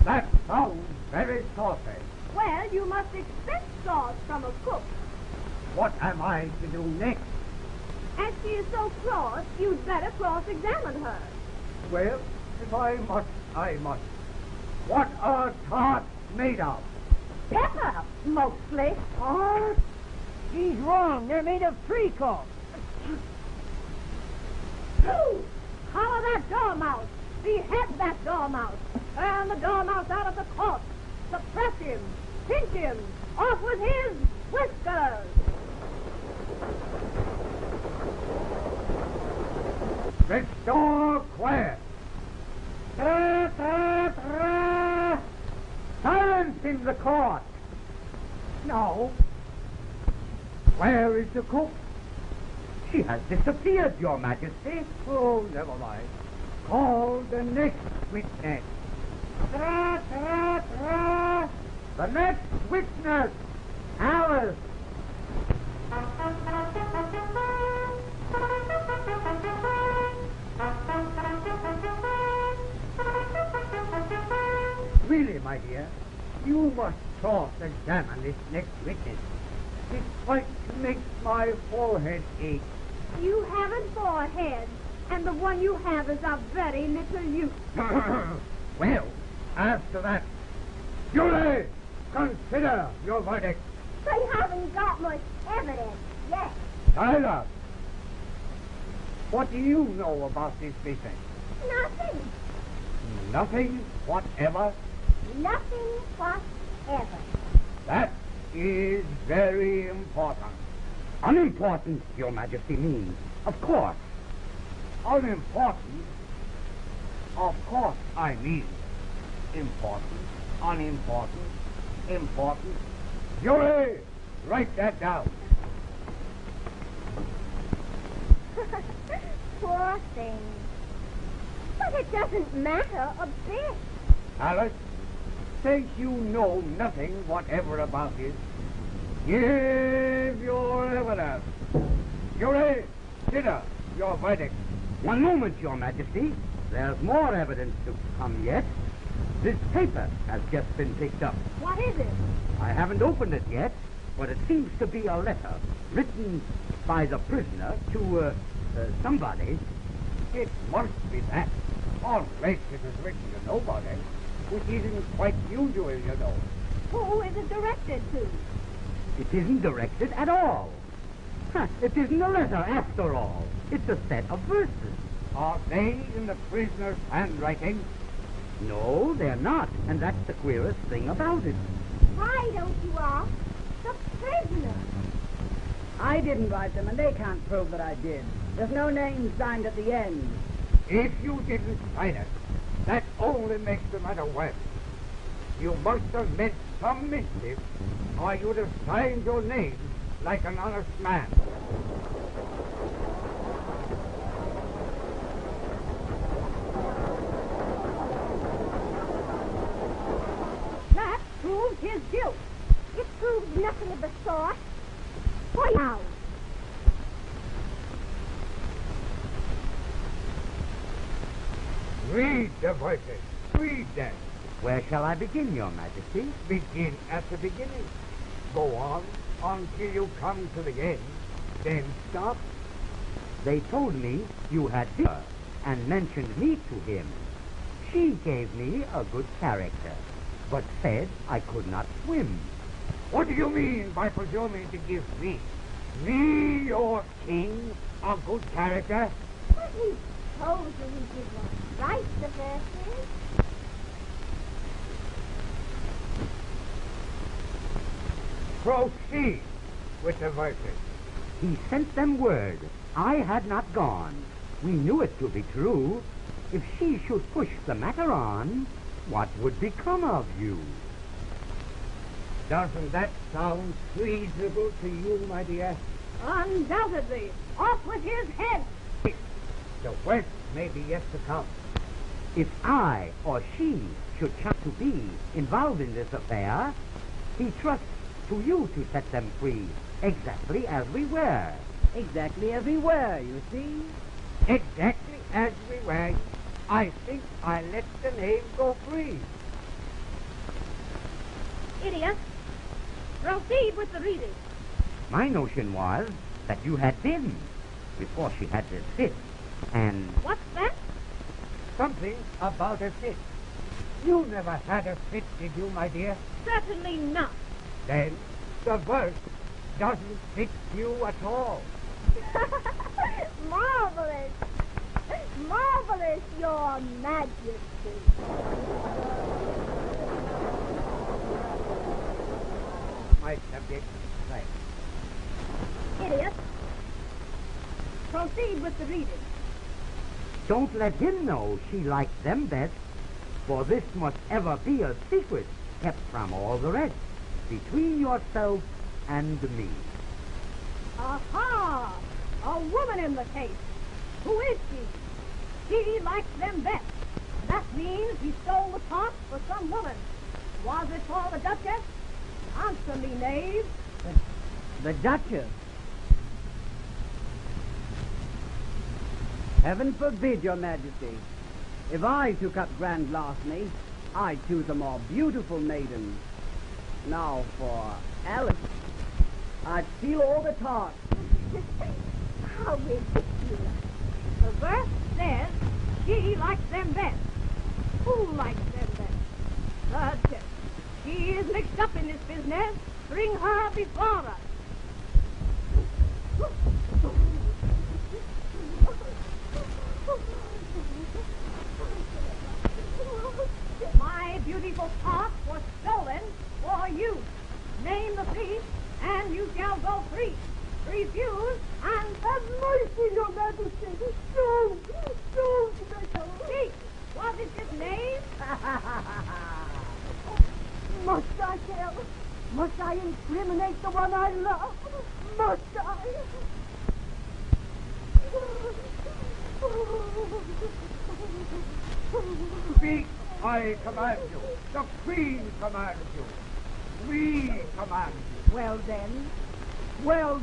That sounds very saucy. Well, you must expect sauce from a cook. What am I to do next? As she is so cross, you'd better cross-examine her. Well, if I must, I must. What are tarts made of? Pepper, mostly. Tarts? She's wrong. They're made of treacle. Collar that dormouse. Behead that dormouse. Turn the dormouse out of the court. Suppress him. Pinch him. Off with his whiskers. Restore quiet. Silence in the court. No. Where is the cook? She has disappeared, Your Majesty. Oh, never mind. Call the next witness. The next witness, Alice. Really, my dear, you must cross-examine this next witness. It quite makes my forehead ache. You haven't forehead, and the one you have is of very little use. Well, after that, jury, consider your verdict. They haven't got much evidence yet. Tyler, what do you know about this business? Nothing. Nothing whatever? Nothing whatever. That is very important. Unimportant, Your Majesty means. Of course. Unimportant? Of course I mean. Important, unimportant, important. Jury, write that down. Poor thing. But it doesn't matter a bit. Alice, since you know nothing whatever about this, give your evidence. Jury, consider your verdict. One moment, Your Majesty. There's more evidence to come yet. This paper has just been picked up. What is it? I haven't opened it yet, but it seems to be a letter written by the prisoner to, somebody. It must be that. Unless it is written to nobody, which isn't quite usual, you know. Who is it directed to? It isn't directed at all. It isn't a letter after all. It's a set of verses. Are they in the prisoner's handwriting? No, they're not, and that's the queerest thing about it. Why don't you ask the prisoner? I didn't write them, and they can't prove that I did. There's no name signed at the end. If you didn't sign it, that only makes the matter worse. You must have meant some mischief, or you'd have signed your name like an honest man. That proves his guilt. It proves nothing of the sort. Why now? Read the verses. Read them. Where shall I begin, Your Majesty? Begin at the beginning. Go on until you come to the end. Then stop. They told me you had her and mentioned me to him. She gave me a good character, but said I could not swim. What do you mean by presuming to give me, your king, a good character? But he told you he did not write the verses. Proceed with the verses. He sent them word. I had not gone. We knew it to be true. If she should push the matter on, what would become of you? Doesn't that sound reasonable to you, my dear? Undoubtedly. Off with his head. The worst may be yet to come. If I or she should chance to be involved in this affair, he trusts to you to set them free, exactly as we were. Exactly as we were, you see. Exactly as we were. I think I let the name go free. Idiot. Proceed with the reading. My notion was that you had been before she had this fit, and What's that? something about a fit. You never had a fit, did you, my dear? Certainly not. Then the verse doesn't fit you at all. Marvelous. Marvelous, Your Majesty. My subject, right. Idiot. Proceed with the reading. Don't let him know she likes them best, for this must ever be a secret kept from all the rest, between yourself and me. Aha! A woman in the case. Who is she? She likes them best. That means he stole the pot for some woman. Was it for the Duchess? Answer me, knave. The Duchess? Heaven forbid, Your Majesty. If I took up grand larceny, I'd choose a more beautiful maiden. Now for Alice, I'd steal all the tarts. How ridiculous. The verse says she likes them best. Who likes them best? The Duchess. She is mixed up in this business. Bring her before us. My beautiful pot was stolen for you. Name the thief, and you shall go free. Refuse, and have mercy, Your Majesty. Don't speak. Was it this knave? Must I tell? Must I incriminate the one I love? Must I? Speak, I command you. The Queen commands you. We command you. Well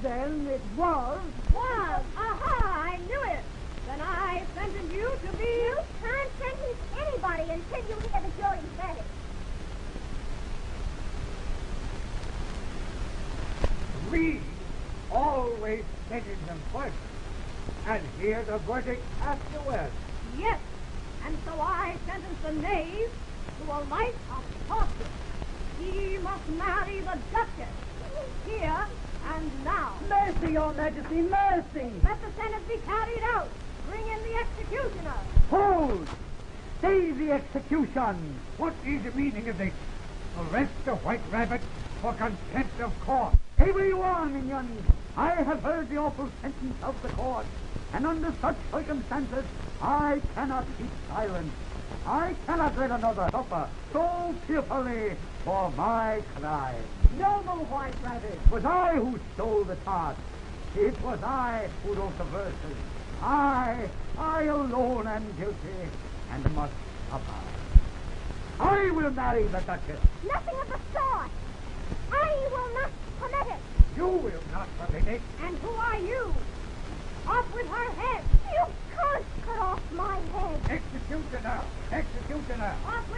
then, it was. Was? Aha, I knew it. Then I sentence you to be... You can't sentence anybody until you hear the jury's verdict. We always sentence them first, and hear the verdict afterwards. Yes, and so I sentence the knave to a life of torture. He must marry the Duchess, here and now. Mercy, Your Majesty, mercy! Let the sentence be carried out. Bring in the executioner. Hold! Stay the execution! What is the meaning of this? Arrest the White Rabbit for contempt of court. Hey, where you are, minions? I have heard the awful sentence of the court, and under such circumstances, I cannot keep silent. I cannot let another suffer so fearfully for my crime. Noble White Rabbit! It was I who stole the tart. It was I who wrote the verses. I alone am guilty and must suffer. I will marry the Duchess. Nothing of the sort. I will not permit it. You will not permit it. And who are you? Off with her head. You can't cut off my head. Executioner! Executioner! Off